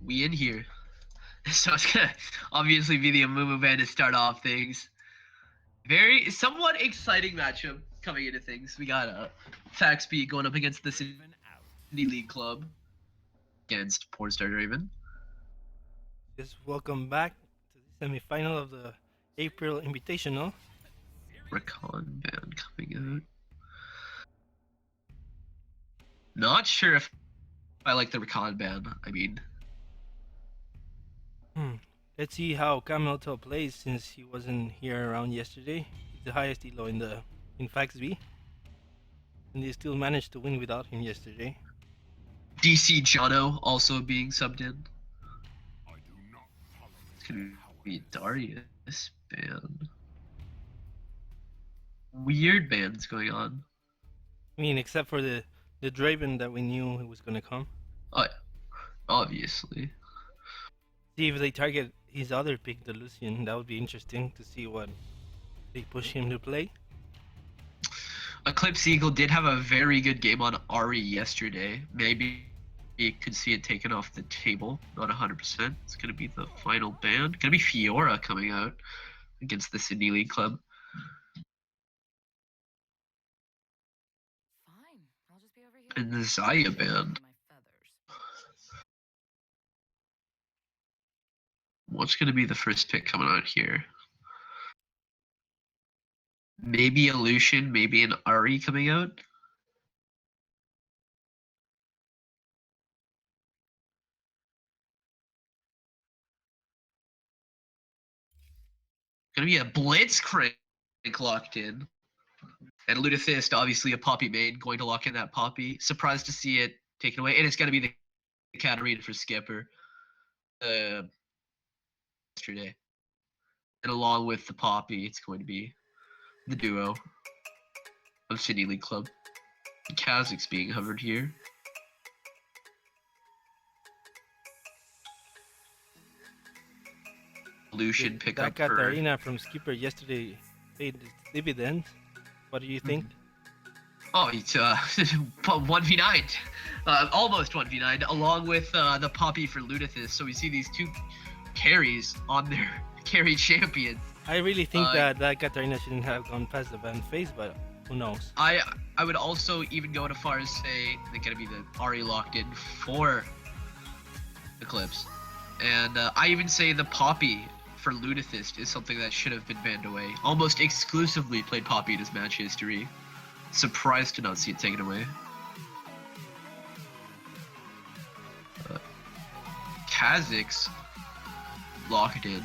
We in here. So it's gonna obviously be the Amumu band to start off things. Very somewhat exciting matchup coming into things. We got Faxby going up against the Sydney League Club against Pornstar Draven. Just welcome back to the semifinal of the April Invitational. Recon band coming out. Not sure if I like the Recon band. I mean, Let's see how Camelto plays since he wasn't here around yesterday. He's the highest elo in FaxB, and they still managed to win without him yesterday. DC Jono also being subbed in. It's gonna be Darius band. Weird bands going on. I mean, except for the Draven that we knew was gonna come. Oh, obviously. See if they target his other pick, the Lucian. That would be interesting to see what they push him to play. Eclipse Eagle did have a very good game on Ari yesterday. Maybe you could see it taken off the table. Not 100%. It's going to be the final band. Going to be Fiora coming out against the Sydney League Club. Fine. I'll just be over here. And the Zaya band. What's going to be the first pick coming out here? Maybe a Lucian, maybe an Ari coming out. Gonna be a Blitzcrank locked in. And Lunathist, obviously a Poppy main, going to lock in that Poppy. Surprised to see it taken away. And it's gonna be the Katarina for Skipper. Yesterday. And along with the Poppy, it's going to be the duo of Sydney League Club. Kha'Zix being hovered here. Lucian pick up that Katarina from Skipper yesterday paid its dividends. What do you think? Oh, it's 1v9. Almost 1v9, along with the Poppy for Lunathist. So we see these two carries on their carry champions. I really think that Katarina shouldn't have gone past the ban phase, but who knows? I would also even go as far as say they're gonna be the Ari locked in for Eclipse, and I even say the Poppy for Lunathist is something that should have been banned away. Almost exclusively played Poppy in his match history. Surprised to not see it taken away. Kha'Zix locked in.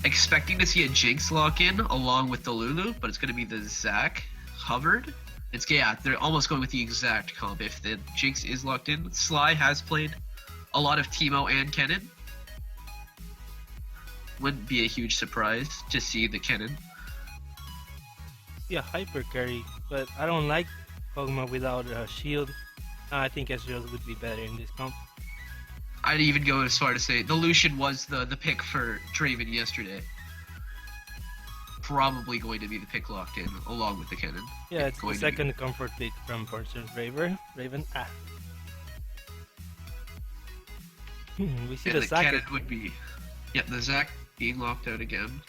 Expecting to see a Jinx lock in along with the Lulu, but it's going to be the Zac hovered. They're almost going with the exact comp. If the Jinx is locked in, Sly has played a lot of Teemo and Kennen. Wouldn't be a huge surprise to see the Kennen. Yeah, hyper carry, but I don't like Kog'Maw without a shield. I think Ezreal would be better in this comp. I'd even go as far to say the Lucian was the pick for Draven yesterday. Probably going to be the pick locked in along with the Kennen. Yeah, it's the second comfort pick from Pornstar Draven. We see and the Zac. Kennen would be, the Zac being locked out again.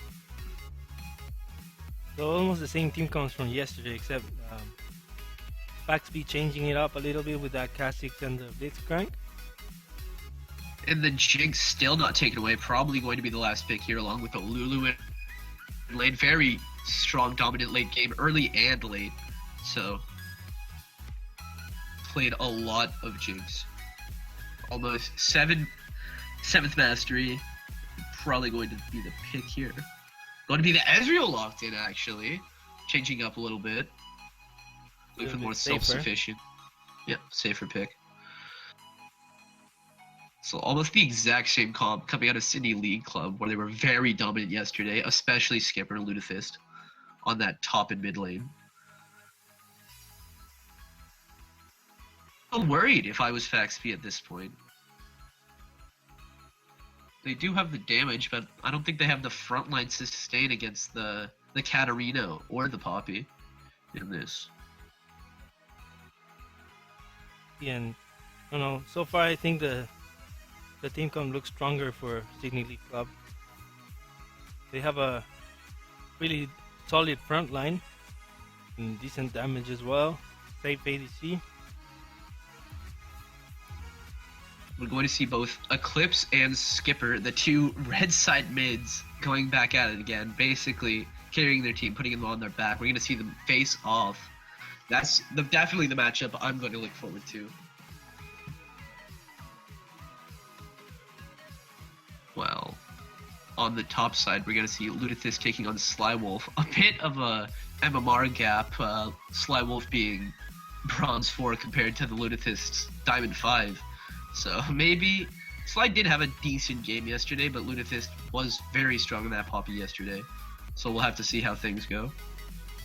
So almost the same team comes from yesterday, except Faxby changing it up a little bit with that Kha'Zix and the Blitzcrank. And the Jinx still not taken away, probably going to be the last pick here along with the Lulu and lane. Very strong, dominant late game, early and late. So, played a lot of Jinx. Almost 7th mastery. Probably going to be the pick here. Going to be the Ezreal locked in, actually. Changing up a little bit. Going for the more self-sufficient. Yep, safer pick. So almost the exact same comp coming out of Sydney League Club, where they were very dominant yesterday, especially Skipper and Lunathist on that top and mid lane. I'm worried if I was Faxby at this point. They do have the damage, but I don't think they have the frontline to sustain against the Katarina or the Poppy in this. And I don't know. So far, I think the team comp looks stronger for Sydney League Club. They have a really solid front line and decent damage as well. Safe ADC. We're going to see both Eclipse and Skipper, the two red side mids, going back at it again, basically carrying their team, putting them on their back. We're going to see them face off. That's definitely the matchup I'm going to look forward to. Well, on the top side, we're going to see Ludithis taking on Slywolf. A bit of a MMR gap, Slywolf being bronze 4 compared to the Ludithis diamond 5. So maybe Sly did have a decent game yesterday, but Ludithis was very strong in that Poppy yesterday. So we'll have to see how things go.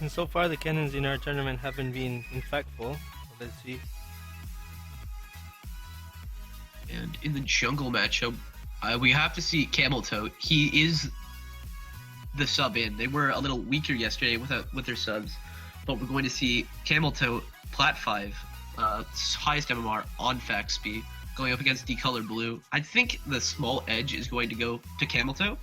And so far, the cannons in our tournament haven't been impactful. So let's see. And in the jungle matchup, we have to see Camel Toe. He is the sub in. They were a little weaker yesterday with their subs, but we're going to see Camel Toe Plat 5, highest MMR on FaxB, going up against Decolor Blue. I think the small edge is going to go to Camel Toe.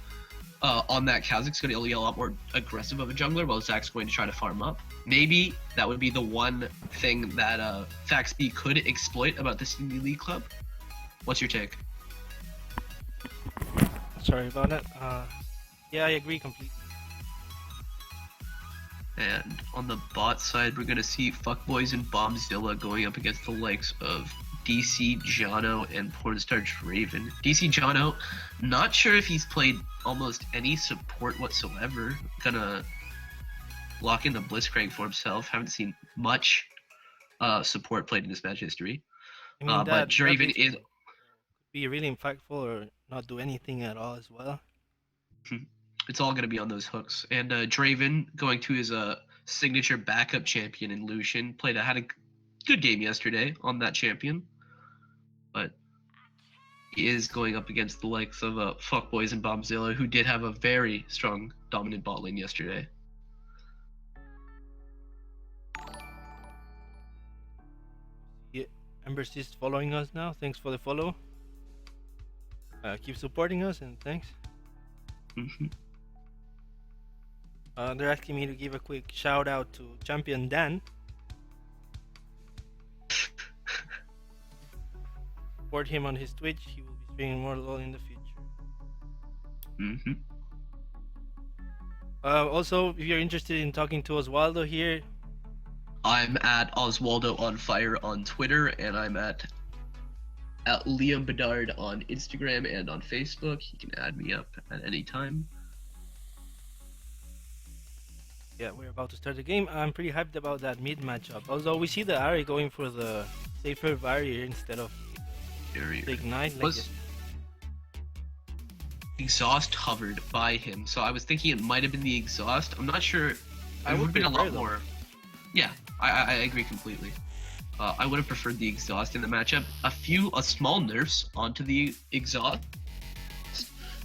On that, Kazak's going to be a lot more aggressive of a jungler, while Zach's going to try to farm up. Maybe that would be the one thing that FaxB could exploit about the Sydney League Club. What's your take? Sorry about that. Yeah, I agree completely. And on the bot side, we're going to see Fuckboys and Bombzilla going up against the likes of DC Jono and Pornstar Draven. DC Jono, not sure if he's played almost any support whatsoever. Gonna lock in the Blitzcrank for himself. Haven't seen much support played in this match history. I mean, But Draven is could be really impactful or not do anything at all as well. It's all going to be on those hooks. And Draven going to his signature backup champion in Lucian. Had a good game yesterday on that champion. But he is going up against the likes of Fuckboys and Bombzilla, who did have a very strong dominant bot lane yesterday. Yeah, Ember's is following us now. Thanks for the follow. Keep supporting us and thanks. Mm-hmm. They're asking me to give a quick shout out to Champion Dan. Support him on his Twitch. He will be streaming more LoL in the future. Mm-hmm. Also, if you're interested in talking to Oswaldo here, I'm at Oswaldo on Fire on Twitter, and I'm at Liam Bedard on Instagram and on Facebook. He can add me up at any time. yeah, we're about to start the game. I'm pretty hyped about that mid matchup. Although we see the Ari going for the safer barrier instead of the Ignite. Was exhaust hovered by him, so I was thinking it might have been the exhaust. I'm not sure. I would been a lot prefer, though. more. Yeah, I agree completely. I would have preferred the exhaust in the matchup. A small nerfs onto the exhaust,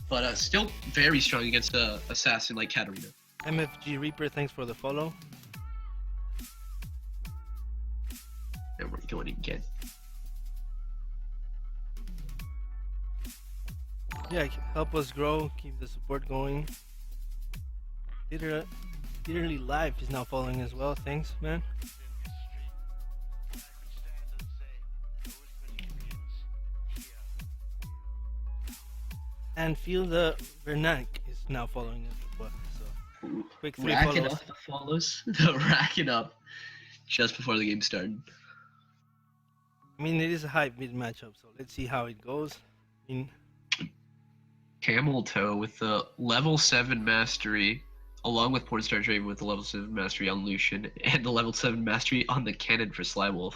but still very strong against a assassin like Katarina. MFG Reaper, thanks for the follow. And we're going again. Yeah, help us grow, keep the support going. Literally Live is now following as well. Thanks, man. And Feel the Vernac is now following us as well. So quick 3 Racking follows. up the follows. Racking up just before the game started. I mean, it is a hype mid matchup, so let's see how it goes. I mean, Camel Toe with the level 7 mastery, along with Pornstar Draven with the level 7 mastery on Lucian, and the level 7 mastery on the cannon for Slywolf.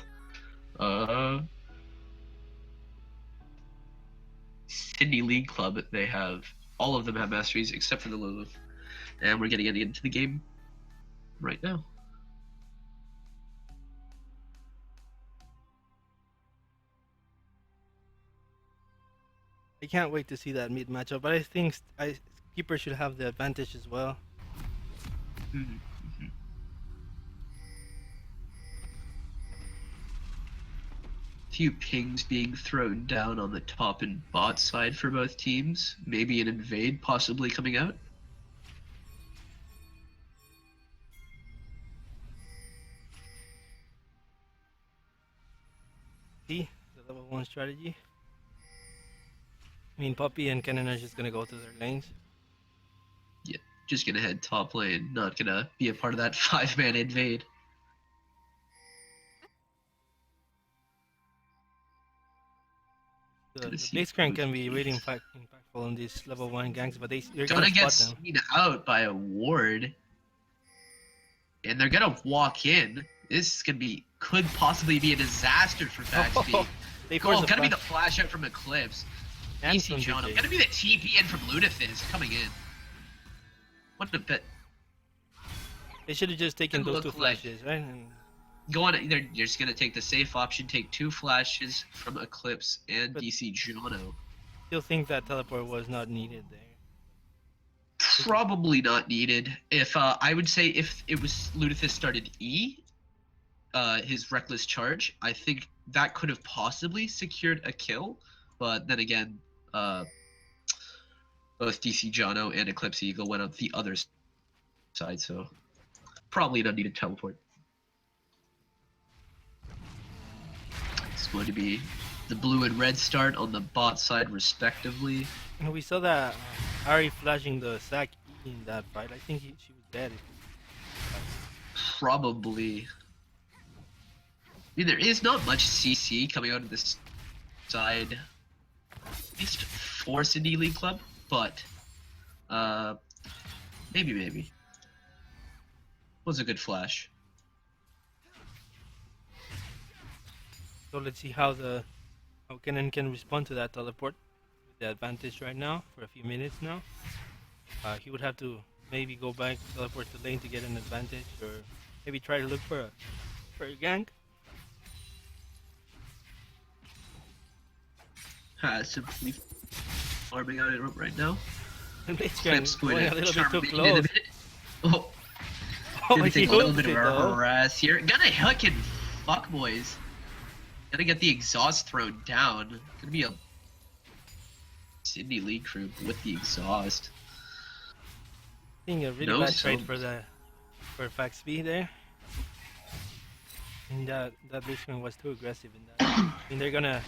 Sydney League Club, they have, all of them have masteries except for the Lulu. And we're getting into the game right now. I can't wait to see that mid matchup, but I think Keeper should have the advantage as well. few pings being thrown down on the top and bot side for both teams. Maybe an invade possibly coming out. See the level 1 strategy. I mean, Poppy and Kennen are just gonna go to their lanes. Yeah, just gonna head top lane, not gonna be a part of that 5-man invade. The Gonna see Blitzcrank who's can be really beat. impactful on these level 1 ganks, but they're Gonna gonna get spot them. seen out by a ward, and they're gonna walk in. This is gonna be, could possibly be a disaster for FaxB. They Oh, force a gonna be the flash. flash out from Eclipse. And DC from John. DJ. Gonna be the TP in from Lunathis coming in. What a bit. They should have just taken Didn't those two look like- flashes, right? And Going either you're just gonna take the safe option, take 2 flashes from Eclipse and But- DC Jono. still think that teleport was not needed there. Probably not needed. If I would say if it was Lunathis started E, his reckless charge, I think that could have possibly secured a kill. But then again, both DC Jono and Eclipse Eagle went up the other side, so probably an unneeded teleport. It's going to be the blue and red start on the bot side respectively. And we saw that Ari flashing the sack in that fight. I think she was dead. Probably. I mean, there is not much CC coming out of this side. At least for Cindy League Club, but maybe. Was a good flash. So let's see how Kennen can respond to that teleport with the advantage right now for a few minutes now. He would have to maybe go back, teleport to lane to get an advantage, or maybe try to look for a gank. Simply farming out it right now. And Blitzcrank Clip's going a little bit charm too it in a close. minute. Oh, Oh, gonna he take a little hooked bit of it a though. harass here. Gonna hook and fuck, boys. Gonna get the exhaust thrown down. Gonna be a Cindy League crew with the exhaust. I think a really No bad trade soap. for FaxB there. And that Blitzcrank was too aggressive in that. I mean, they're gonna.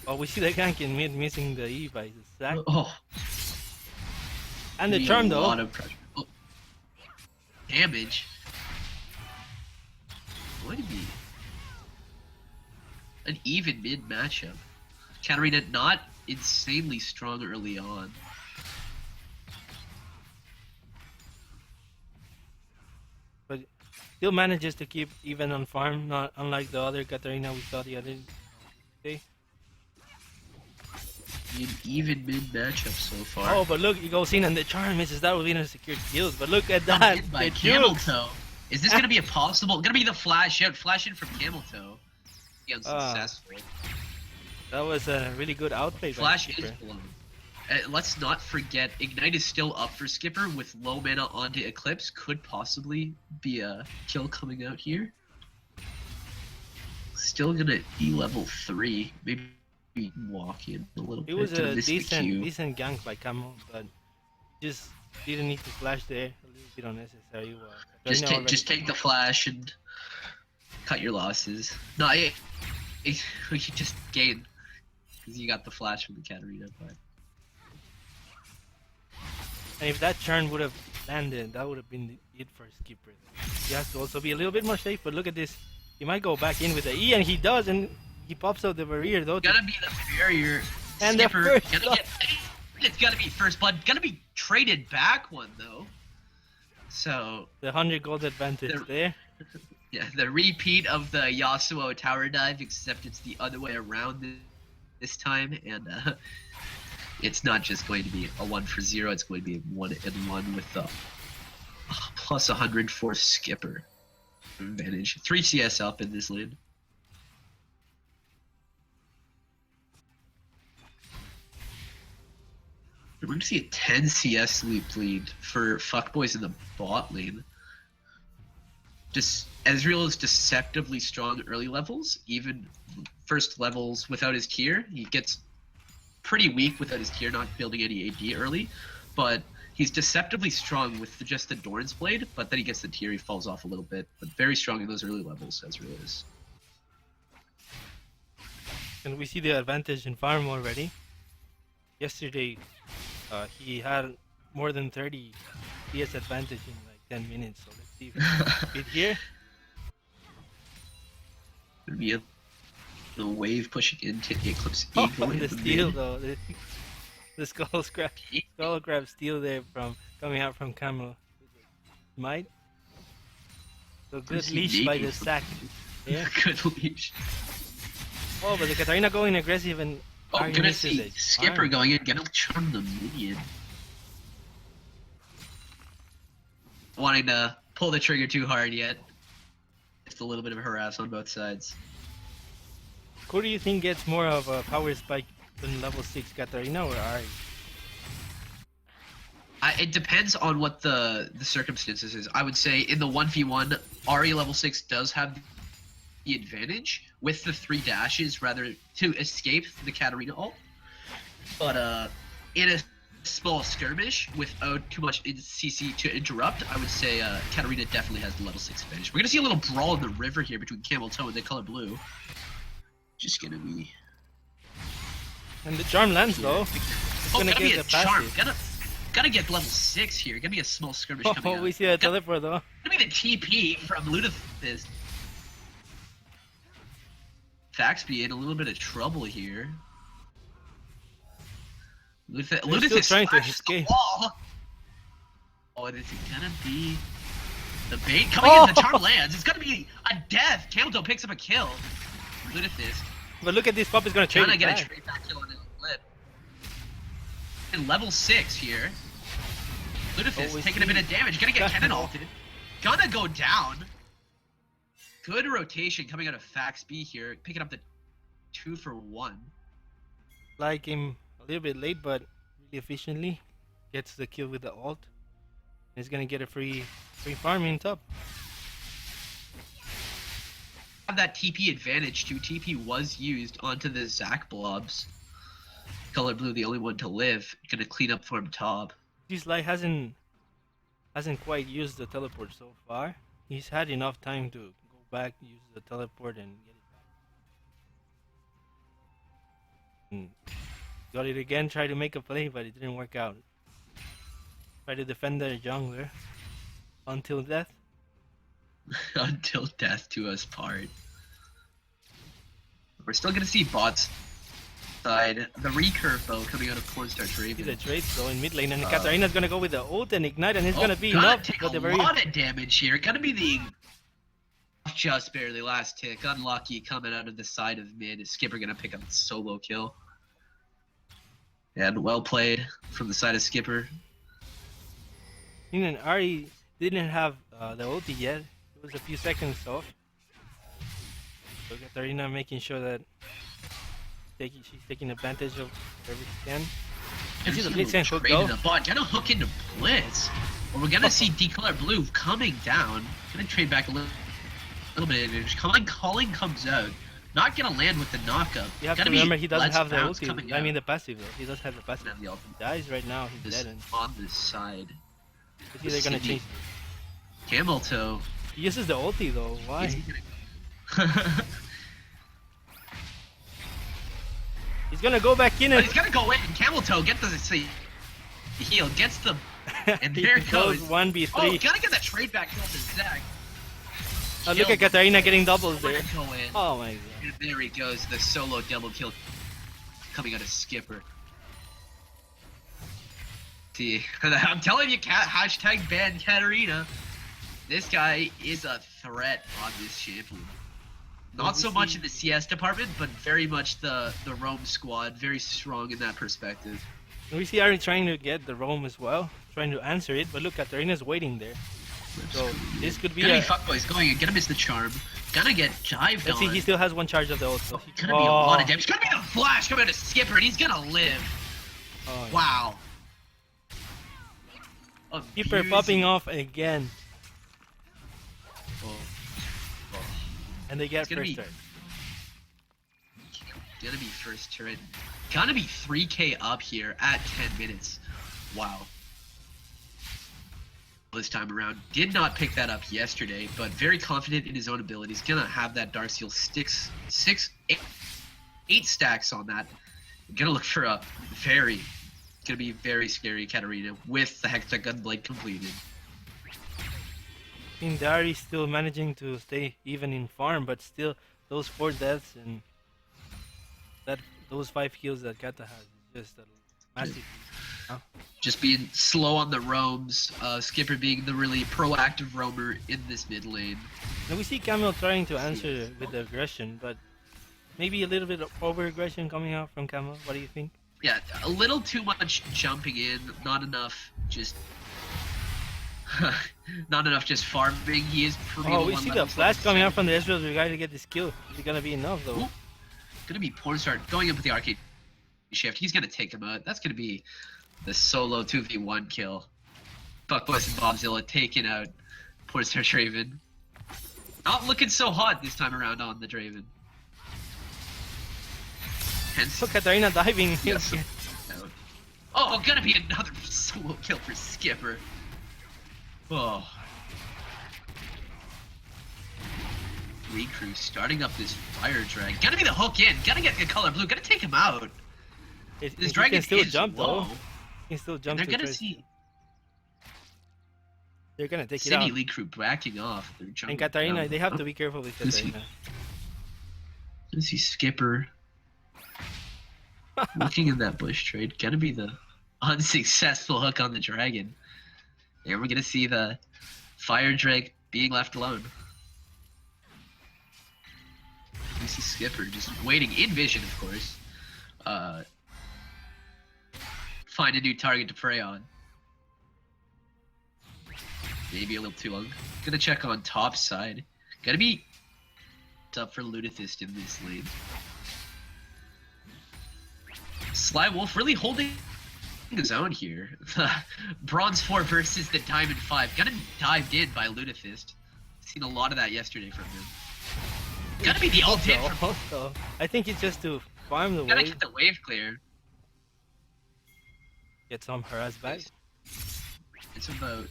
Oh, we see the gank in mid missing the E by the sack. Oh, And the be charm a though. lot of pressure. Oh. Damage. Going to be an even mid matchup. Katarina not insanely strong early on. But still manages to keep even on farm, not unlike the other Katarina we saw the other day. An even mid matchup so far. Oh, but look, he goes in and the charm misses. That would be a secured kills. But look at Come that. in by The Camel jukes. Toe. Is this gonna be a possible? Gonna be the flash out? Flash in from Camel Toe. Be unsuccessful. That was a really good outplay. by Flash is Skipper. blown. Let's not forget, Ignite is still up for Skipper with low mana onto Eclipse. Could possibly be a kill coming out here. Still gonna be level 3. Maybe walk in a little It bit. was Gonna a miss the Q. decent gank by Camo, but just didn't need to flash there. A little bit unnecessary. Just take the flash and cut your losses. No, we should just gain because you got the flash from the Katarina. But And if that churn would have landed, that would have been it for Skipper. He has to also be a little bit more safe. But look at this. He might go back in with the E, and he does, and he pops out the barrier though. gotta be the barrier. And the Skipper first gonna get. It's gotta be first blood. Gonna be traded back one though. So The 100 gold advantage The- there. yeah, the repeat of the Yasuo tower dive, except it's the other way around this time, and it's not just going to be a 1 for 0. It's going to be a 1-1 with the plus 100 for Skipper advantage. 3 CS up in this lane. We're going to see a 10 CS lead for fuckboys in the bot lane. just Ezreal is deceptively strong early levels, even first levels without his tier. He gets pretty weak without his tier, not building any AD early, but he's deceptively strong with just the Doran's Blade, but then he gets the tier, he falls off a little bit, but very strong in those early levels, Ezreal is. And we see the advantage in farm already. Yesterday, he had more than 30 PS advantage in like 10 minutes. So let's see if he can beat here. There'd be the wave pushing into the Eclipse Oh, Eagle. the steal though. The skull grab steal there from coming out from Camel. Might. So good leash by the sack. Yeah. Good leash. Oh, but the Katarina going aggressive and Oh, Ari gonna misses see it. Skipper Ari. going in, gonna charm the minion. Wanting to pull the trigger too hard yet. Just a little bit of a harass on both sides. Who do you think gets more of a power spike than level 6, Katarina or Ari? It depends on what the circumstances is. I would say in the 1v1, Ari level 6 does have the advantage with the 3 dashes rather to escape the Katarina ult. But in a small skirmish without too much CC to interrupt, I would say Katarina definitely has the level 6 advantage. We're gonna see a little brawl in the river here between Camel Toe and the color blue. Just gonna be... And the charm lands though. It's Oh, gonna gotta be get a the charm. passive. Gotta get level 6 here. Gonna be a small skirmish coming Oh, up. we see a teleport though. Gonna be the TP from Lunathist. Faxby in a little bit of trouble here. Lunathist still trying to slashes escape. the wall. Oh, and is it gonna be the bait coming in? The charm lands. It's gonna be a death. Kabuto picks up a kill. Lunathist But look at this pup is gonna trade gonna it get back. a trade back kill on his flip. And level 6 here. Lunathist we taking a see- bit of damage. Gonna get cannon ulted. Gonna go down. Good rotation coming out of Fax B here, picking up the 2 for 1. Like him a little bit late, but really efficiently gets the kill with the ult. He's gonna get a free farm in top. Have that TP advantage too. TP was used onto the Zac blobs. Color blue, the only one to live. Gonna clean up for him top. This Lai hasn't quite used the teleport so far. He's had enough time to go back, use the teleport, and get it back. Got it again, tried to make a play, but it didn't work out. Tried to defend their jungler until death. Until death to us part. We're still gonna see bots side. The recurve though coming out of Cornstarch See the Raven. trades though in mid lane, and Katarina's gonna go with the ult and ignite, and it's gonna be gonna enough take for a the very. lot of damage here. Gonna be the just barely last tick. Unlucky coming out of the side of mid. Skipper gonna pick up a solo kill. And well played from the side of Skipper. And Ari didn't have the ulti yet. It was a few seconds off. So Katarina making sure that she's taking advantage of whatever she can. You see the Blitz can hook though. The bot. Gonna hook into Blitz. Or we're gonna see Decolor Blue coming down. Gonna trade back a little bit. Calling comes out. Not gonna land with the knockup. You have Gonna to remember be he doesn't Let's have the Bounce ulti. coming I mean out. the passive though. He does have the passive. And the ultimate He dies right now. He's is dead. And on this side. it's either gonna change. Camel Toe. He uses the ulti though. Why? Is he gonna- He's gonna go back in But and he's gonna go in. Camel Toe gets the heal. Gets the and he there it goes. 1v3. Oh, gotta get that trade back kill to Zac. Oh, look at Katarina getting doubles there. Go in. Oh my god. And there he goes, the solo double kill coming out of Skipper. See, I'm telling you, hashtag ban Katarina. This guy is a threat on this champion. Not so much in the CS department, but very much the Rome squad, very strong in that perspective. And we see Ari trying to get the roam as well, trying to answer it, but look, Katarina's waiting there. So this could be Gonna a... be fuckboys going in, gonna miss the charm. Gonna get jived Let's see, on. he still has one charge of the ult. So he... Gonna be a lot of damage. Gonna be the flash coming out of Skipper, and he's gonna live. Oh, yeah. Wow. Keeper Abusing. popping off again. Oh. And they get It's gonna first be- turn. Gonna be first turn. Gonna be 3K up here at 10 minutes. Wow. This time around. Did not pick that up yesterday, but very confident in his own abilities. Gonna have that Darksteel eight stacks on that. Gonna look for a gonna be very scary Katarina with the Hexagon Blade completed. I mean, Dari's still managing to stay even in farm, but still, those 4 deaths and those 5 kills that Kata has is just a massive. Just being slow on the roams, Skipper being the really proactive roamer in this mid lane. Now we see Camel trying to answer with the aggression, but maybe a little bit of over aggression coming out from Camel. What do you think? Yeah, a little too much jumping in, not enough just not enough just farming. He is pretty Oh, we see the flash coming out from the Ezreal. We gotta get this kill. Is it gonna be enough though? Ooh. Gonna be Pornstar going up with the arcade shift. He's gonna take him out. That's gonna be the solo 2v1 kill. Fuckboys and Bobzilla taking out Pornstar Draven. Not looking so hot this time around on the Draven. Hence, So Katarina diving. yes. Oh, gonna be another solo kill for Skipper. Oh. Recrew starting up this fire drag. Gonna be the hook in. Gonna get the color blue. Gonna take him out. This He dragon can still is jump low. though. He can still jump. And they're to gonna first. see They're gonna take it City out. League crew backing off. They're And jumping Katarina, down. they have to be careful with Let's see. Katarina. Let's see Skipper looking in that bush trade. Gonna be the unsuccessful hook on the dragon. And we're gonna see the fire drake being left alone. We see Skipper just waiting in vision, of course. Find a new target to prey on. Maybe a little too long. Gonna check on top side. Gonna be up for Lunathist in this lane. Sly Wolf really holding his own here. The Bronze 4 versus the Diamond 5. Gonna be dived in by Lunathist. Seen a lot of that yesterday from him. Gotta be the ult hit from Also, I think it's just to farm the Gotta wave, get the wave clear. get some harass back, It's about.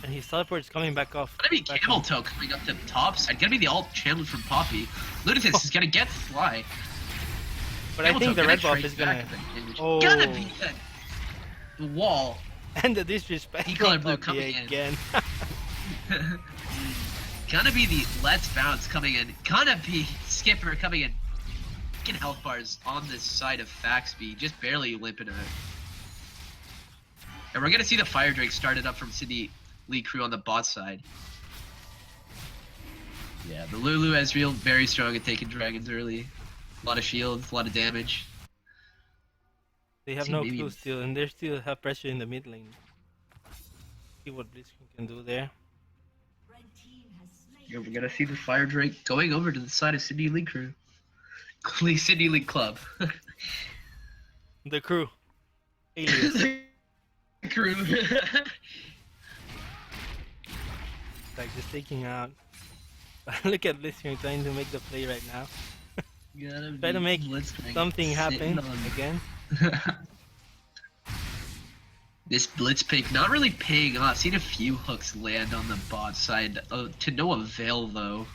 and his teleport's coming back off. Gonna be back Camel on. Toe coming up the top side. Gonna be the ult channeled from Poppy. Lunathist is gonna get Sly. But I Camel think Toe the gonna red buff trade is gonna. back the damage. Oh. Gonna be the wall. And the disrespect. Decolor from blue Poppy coming in. again. Gonna be the Let's Bounce coming in. Gonna be Skipper coming in. Fucking health bars on this side of Faxby, just barely limping out. And we're gonna see the Fire Drake started up from City League crew on the bot side. Yeah, the Lulu Ezreal very strong at taking dragons early. A lot of shields, a lot of damage. They have See, no maybe- clue still, and they still have pressure in the mid lane. See what Blitzcrank can do there. Yeah, we're gonna see the Fire Drake going over to the side of City League crew. City League Club. The crew. Alias. crew. Like just taking out. Look at Blitzcrank trying to make the play right now. Try to make something happen again. This blitz pick not really paying off. Seen a few hooks land on the bot side to no avail though.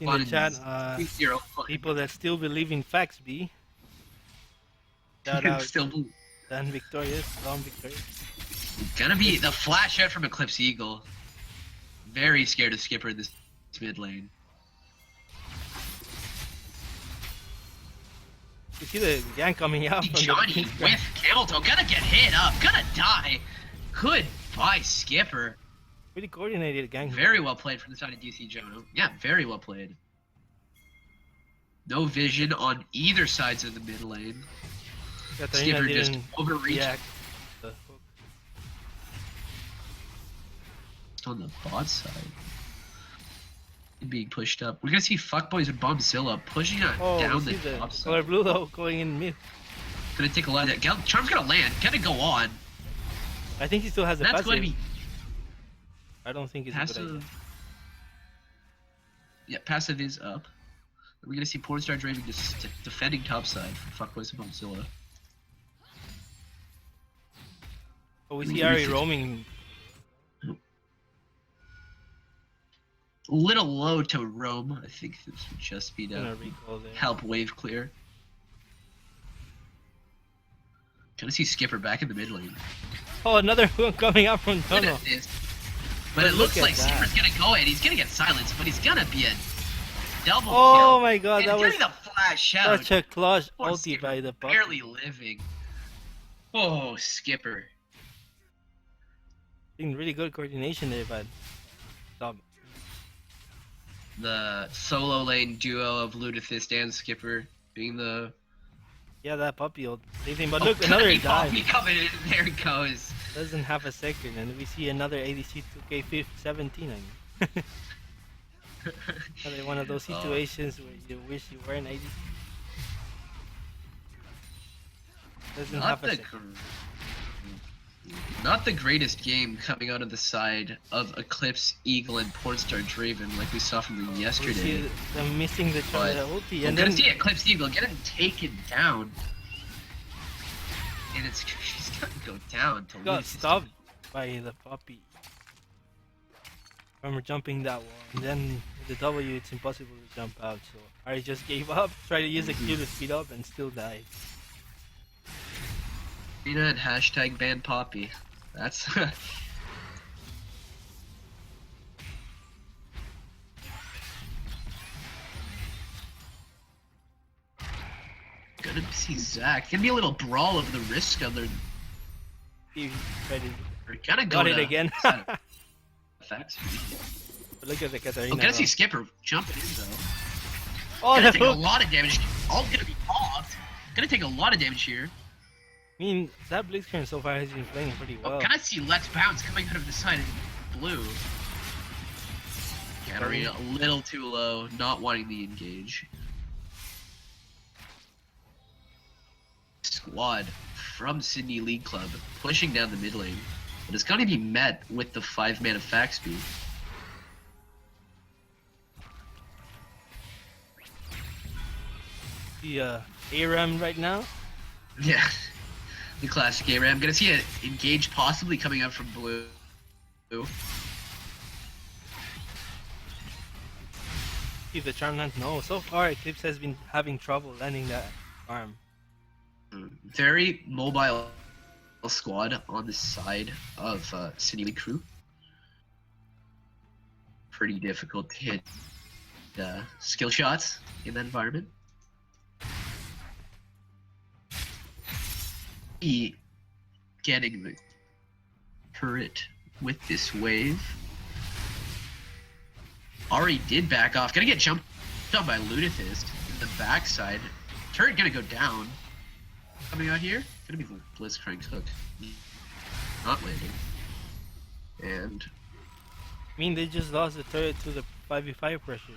In the chat, 3-0 people that still believe in facts, B. Shout out still Dan Victorious, Long Victorious. gonna be the flash out from Eclipse Eagle. Very scared of Skipper in this mid lane. You see the gang coming out from Johnny the with Camel Toe gonna get hit up, gonna die. Goodbye, Skipper. pretty coordinated gang. Very well played from the side of DC Jono. Yeah, very well played. No vision on either sides of the mid lane. Katarina Skipper just didn't overreached react. The hook. on the bot side. Being pushed up. We're gonna see Fuckboys and Bombzilla pushing it Oh, down we the see the top side. color blue though going in mid. Gonna take a lot of that. Charm's gonna land. Gonna go on. I think he still has a That's passive. going to be. I don't think it's a Has good idea. to. Yeah, passive is up. We're gonna see Pornstar Draven just defending topside from Fuckboys and Bonzilla. Oh, we see Ari roaming. Little low to roam. I think this would just be to Gonna recall there. help wave clear. Gonna see Skipper back in the mid lane. Oh, another one coming up from Look tunnel. at this. But it looks look at like that. Skipper's gonna go in. He's gonna get silenced, but he's gonna be a double Oh kill. my god, And that was getting the flash out. such a clutch Poor ulti Skipper, by the puppy. barely living. Oh, Skipper. Doing really good coordination there, but stop. The solo lane duo of Ludithist and Skipper being the... Yeah, that puppy ult. Same thing, but Oh, look, gonna another be dive. Poppy coming in. There it goes. Doesn't have a second, and we see another ADC 2K 17. I mean. Another one of those Oh. situations where you wish you were an ADC. Doesn't Not have a the second. not the greatest game coming out of the side of Eclipse, Eagle, and Pornstar Draven like we saw from them We yesterday. see them missing the But ulti, we're and gonna then see Eclipse Eagle getting taken down. And she's gonna go down to got lose. stopped by the puppy. From jumping that wall, and then with the W, it's impossible to jump out. So Ari just gave up, tried to use the Q to speed up, and still died. Rena and hashtag ban Poppy. That's gonna see Zach. Gonna be a little brawl of the risk of their. He tried to We're gonna go got to it again. effects. But look at the Katarina. I'm gonna see though. Skipper jumping in though. Oh, Gonna the take a hook! lot of damage. All gonna be popped. Gonna take a lot of damage here. I mean, that Blitzcrank so far has been playing pretty well. Gonna see Let's Bounce coming out of the side of blue. Katarina a little too low, not wanting the engage. Squad from Sydney League Club pushing down the mid lane, but it's gonna be met with the 5-mana fact speed. The ARAM right now. Yeah, the classic ARAM. Gonna see an engage possibly coming up from blue. See the charm land. No, so far Eclipse has been having trouble landing that arm. Very mobile squad on the side of City League crew. Pretty difficult to hit skill shots in that environment. Getting the turret with this wave. Ari did back off. Gonna get jumped on by Ludithist in the backside. Turret gonna go down. Coming out here, gonna be the Blitzcrank's hook. Not landing. And I mean, they just lost the turret to the 5v5 pressure.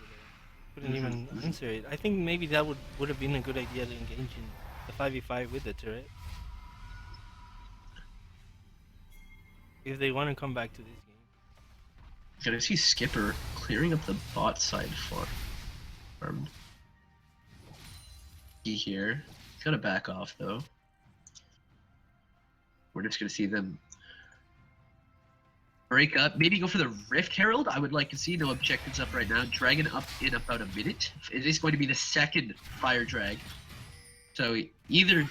They couldn't even answer it. I think maybe that would have been a good idea to engage in the 5v5 with the turret. If they want to come back to this game. gonna see Skipper clearing up the bot side farm. Here. He's gonna back off though. We're just gonna see them break up. Maybe go for the Rift Herald. I would like to see no objectives up right now. Dragon up in about a minute. It is going to be the second fire drag. So either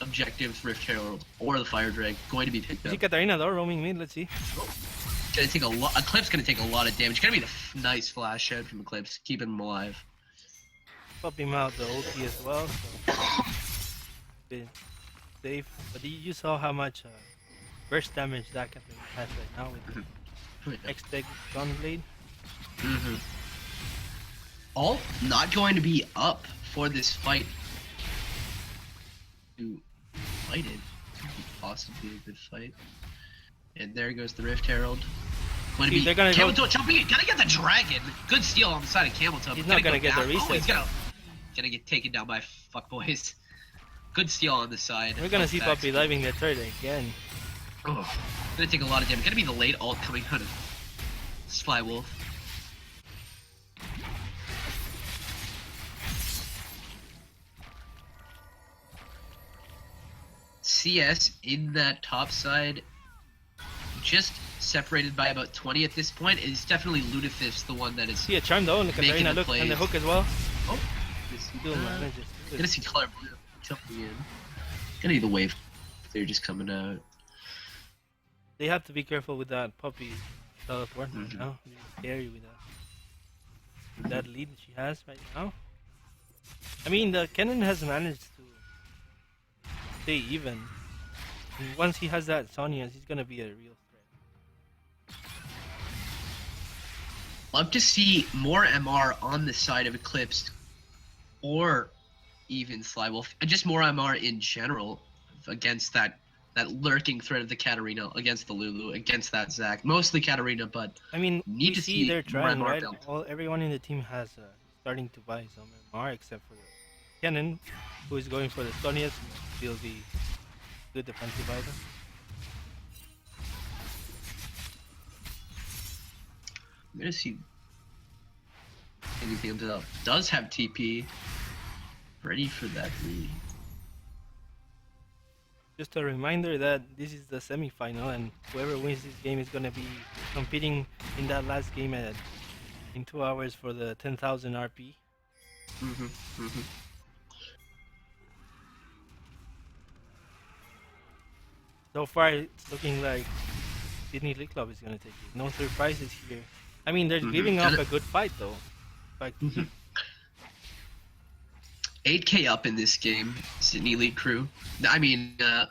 objectives, Rift Herald, or the fire drag going to be picked See up. Katarina though, roaming mid, let's see. It's gonna take a lot. Eclipse gonna take a lot of damage. Gonna be the nice flash out from Eclipse, keeping him alive. Pop him out the ulti as well. So bit safe. But you saw how much burst damage that Katarina has right now with the X-Tech Gunblade. All not going to be up for this fight. To fight it. Could be possibly a good fight. And there goes the Rift Herald. Going to See, be they're gonna Camel go- Toe jumping in. Gonna get the dragon. Good steal on the side of Camel Toe. He's not gonna get the down. reset. Oh, he's gonna get taken down by fuckboys. Good steal on the side. We're gonna of see Fax. Puppy diving the turret again. Oh, gonna take a lot of damage. Gonna be the late ult coming out of Spy Wolf. CS in that top side, just separated by about 20 at this point. Is definitely Lutefisk, the one that is See a charm though, and the making Katarina the look, and the plays. hook as well. Oh, this- Still manages. gonna see color blue jumping in. Gonna be the wave. They're just coming out. They have to be careful with that puppy teleport right Mhm. now. Really scary with that lead that she has right now. I mean, the Kennen has managed to stay even. And once he has that Sonya, he's gonna be a real threat. Love to see more MR on the side of Eclipse, or even Slywolf, and just more MR in general against that lurking threat of the Katarina, against the Lulu, against that Zac. Mostly Katarina, but I mean, Need we to see see they're more trying, MR right? build. Everyone in the team has starting to buy some MR, except for Kennen, who is going for the Sonyas, will be good defensive item. I'm gonna see anything that does have TP ready for that lead. Just a reminder that this is the semi-final, and whoever wins this game is gonna be competing in that last game in 2 hours for the 10,000 RP. So far, it's looking like Sydney League Club is gonna take it. No surprises here. I mean, they're giving up a good fight though. Like, 8K up in this game, Sydney Elite Crew. I mean, the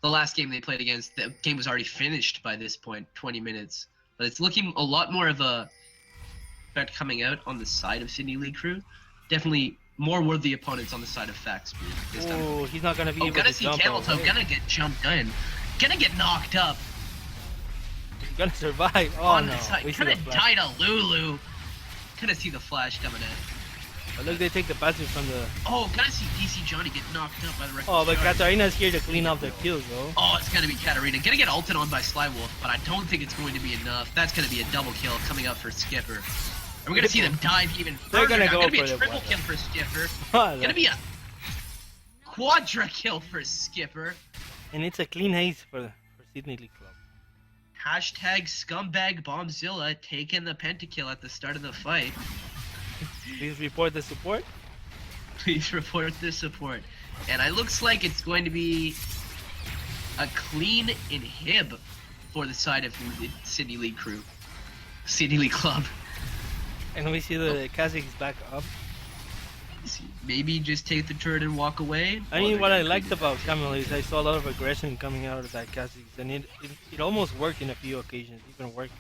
last game they played against, the game was already finished by this point, 20 minutes. But it's looking a lot more of a effect coming out on the side of Sydney Elite Crew. Definitely more worthy opponents on the side of Fact Speed this time. oh, he's not gonna be able Gonna to see jump Camel Toe, away. gonna get jumped in. Gonna get knocked up He's gonna survive. Oh on no, the side. we see Gonna the flash. die to Lulu. Gonna see the flash coming in. But look, they take the passive from the. Oh, gonna see DC Johnny get knocked up by the Oh, but Reckless Charge. Katarina's here to clean up the kills though. Oh, it's gonna be Katarina. Gonna get ulted on by Slywolf, but I don't think it's going to be enough. That's gonna be a double kill coming up for Skipper. And we're gonna see them dive even further. They're gonna now. go Gonna be for a the triple blood. kill for Skipper. and Gonna be a quadra kill for Skipper. it's a clean haze for Sydney League Club. Hashtag scumbag bombzilla taking the pentakill at the start of the fight. Please report the support. Please report the support. And it looks like it's going to be a clean inhib for the side of the Sydney League Crew. Sydney League Club. And we see the Kazakhs back up. Maybe just take the turret and walk away. I mean, what I liked about Camel is I saw a lot of aggression coming out of that Kazakhs, and it almost worked in a few occasions. Even worked.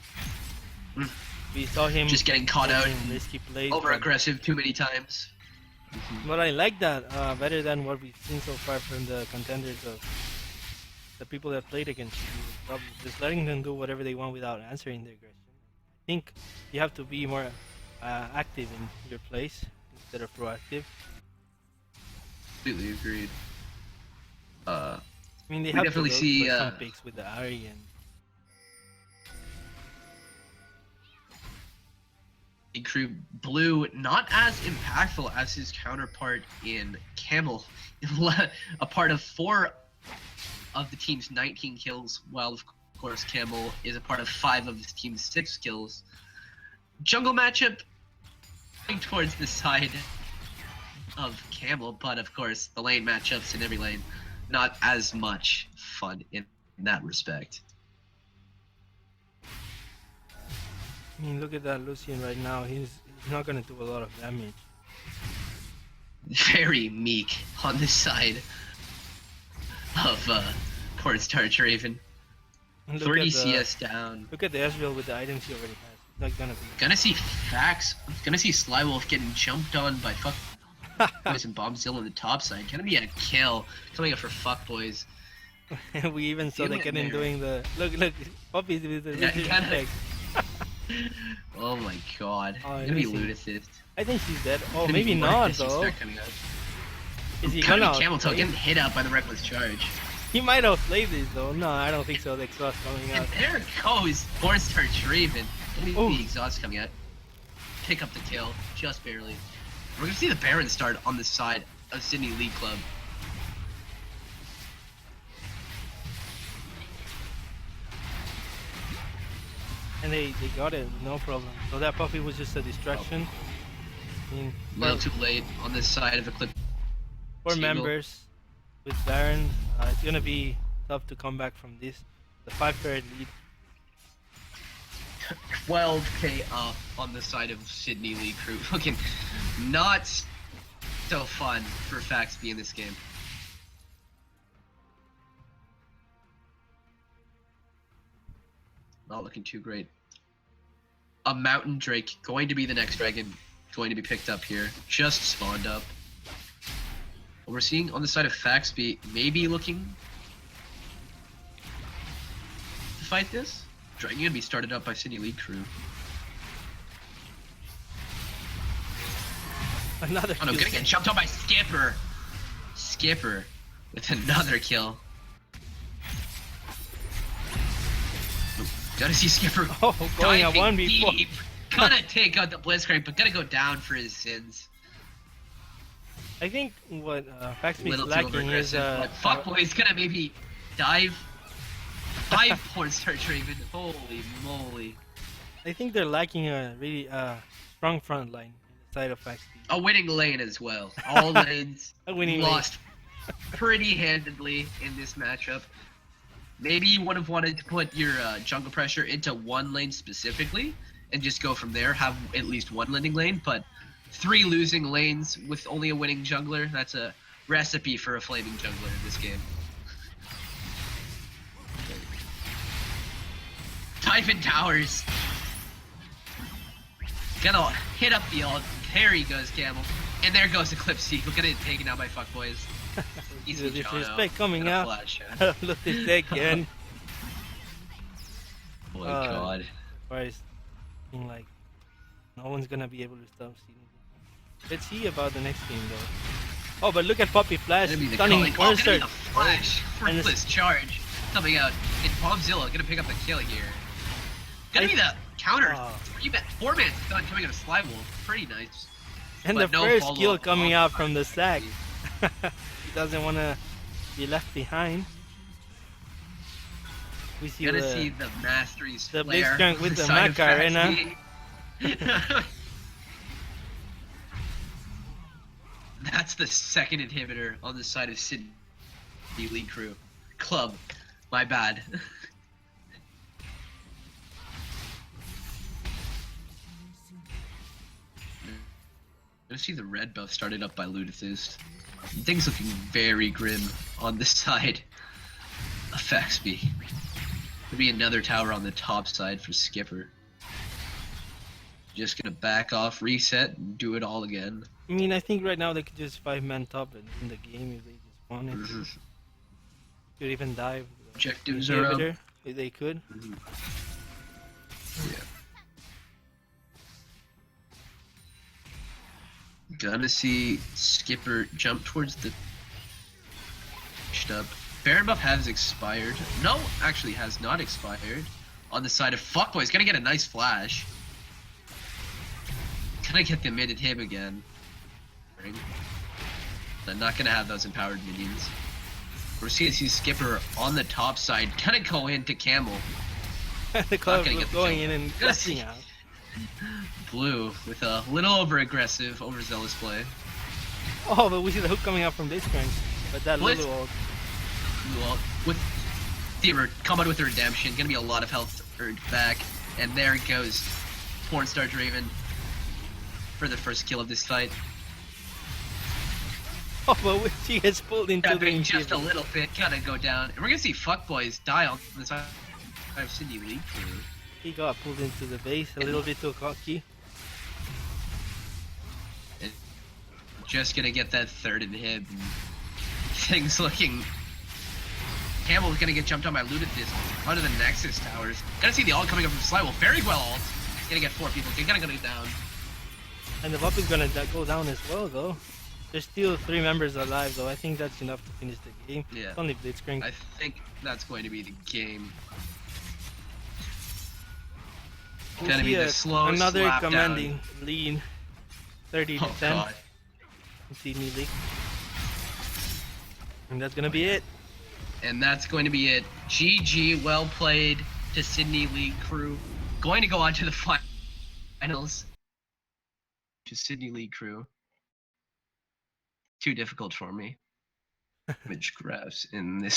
Mm. We saw him Just getting caught out, making risky plays. over aggressive too many times. But I like that better than what we've seen so far from the contenders of the people that played against you. Just letting them do whatever they want without answering the aggression. I think you have to be more active in your plays instead of proactive. Completely agreed. I mean, they We have definitely to see, for some picks with the Ari and Crew Blue not as impactful as his counterpart in Camel, a part of 4 of the team's 19 kills, while of course Camel is a part of 5 of his team's 6 kills. Jungle matchup going towards the side of Camel, but of course the lane matchups in every lane not as much fun in that respect. I mean, look at that Lucian right now. He's not gonna do a lot of damage. Very meek on this side of Cornstar Draven. And look 30 at the, CS down. Look at the Ezreal with the items he already has. It's not gonna be. Gonna see Fax. Gonna see Slywolf getting jumped on by Fuckboys and Bombzilla on the top side. Gonna be a kill coming up for Fuckboys. We even saw the Feel it Kennen there. doing the look puppies with the Yeah, Richard kinda. effect. Oh my god. Oh, Gonna be amazing. Lutefisk. I think she's dead. Oh, Gonna maybe be not Lutefisk though. start coming out. Is he Gonna gonna? be Camel Toe outplay? getting hit up by the Reckless Charge. He might outplay this though. No, I don't think so. The exhaust coming And out. there goes Cornstar Draven. Gonna Ooh. be the exhaust coming out. Pick up the kill, just barely. We're gonna see the Baron start on the side of Sydney League Club. And they got it, no problem. So that puppy was just a distraction. I mean, A little too late on this side of Eclipse. four Eagle. members with Baron. It's gonna be tough to come back from this. The 5-pair lead. 12k up on the side of Sydney League crew. Looking not so fun for Faxby in this game. Not looking too great. A Mountain Drake going to be the next dragon going to be picked up here. Just spawned up. What we're seeing on the side of Faxby maybe looking to fight this. Dragon gonna be started up by Sydney League crew. Another Oh no, kill gonna get jumped on by Skipper. Skipper with another kill. Gotta see Skipper Oh, going at diving 1v4. deep. Gonna take out the Blitzcrank, but gonna go down for his sins. I think what Faxby's Little too lacking is overaggressive, but Fuckboy's gonna maybe dive. 5 porn-star Draven. Holy moly. I think they're lacking a really strong front line in the side of Faxby. A winning lane as well. All lanes A winning lane. lost pretty handedly in this matchup. Maybe you would have wanted to put your jungle pressure into one lane specifically and just go from there, have at least one winning lane, but 3 losing lanes with only a winning jungler, that's a recipe for a flaming jungler in this game. Typhon Towers. Gonna hit up the ult. There he goes, Camel. And there goes Eclipse Eagle. Gonna get taken out by fuckboys. Easy The Jono. disrespect coming Gonna out. flash out. Look at this deck again. Oh my god. As far as being like, no one's gonna be able to stop seeing it. Let's see about the next game though. Oh, but look at Puppy Flash, Gonna be the stunning calling. Oh, gonna be monster. the flash. And this- Fruitless charge coming out. And Bombzilla gonna pick up the kill here. Gonna be the counter. Oh. 4-man stun coming out of Sly Wolf. Pretty nice. And But the no first follow-up kill coming on out from the Faxby. sack. He doesn't want to be left behind. We see Gonna the, see the Mastery's the flare Blitzcrank on with the side of Macarena. Faxby. That's the second inhibitor on the side of Sydney League crew. Club. My bad. Gonna see the red buff started up by Ludicist. Things looking very grim on this side of Faxby. Could be another tower on the top side for Skipper. Just gonna back off, reset, and do it all again. I mean, I think right now they could just 5-man top and win the game if they just wanted. Could even dive. the Objectives are up. inhibitor if they could. Yeah. Gonna see Skipper jump towards the up. Baron buff has expired. No, actually has not expired. On the side of Fuckboy's gonna get a nice flash. Gonna get the mid and him again. They're not gonna have those empowered minions. We're seeing Skipper on the top side, gonna go into Camel. The club gonna was get the going kill. in and Gonna gushing see- out. Blue with a little over aggressive, overzealous play. Oh, but we see the hook coming out from Blitzcrank. But that Blitz- little ult. Well, with the combat with the redemption, gonna be a lot of health earned back, and there goes Pornstar Draven for the first kill of this fight. Oh, but she gets pulled into the Tapping just a inhibitor. little bit, gotta go down, and we're gonna see Fuckboys die on the side of Sydney League crew. He got pulled into the base a little bit too cocky. And just gonna get that third inhib. And things looking. Campbell's gonna get jumped on by Ludicist under the Nexus towers. Gotta see the ult coming up from Slywolf. Very well ult. Gonna get 4 people. They're gonna go down. And the buff is gonna go down as well, though. There's still 3 members alive, though. I think that's enough to finish the game. Yeah. It's only Blitzcrank. I think that's going to be the game. We'll Gonna see be the slow another slap commanding lead. 30 to Oh 10 god. in Sydney League. And that's gonna be it. And that's going to be it. GG, well played to Sydney League crew. going to go on to the finals. To Sydney League crew. Too difficult for me. Image graphs in this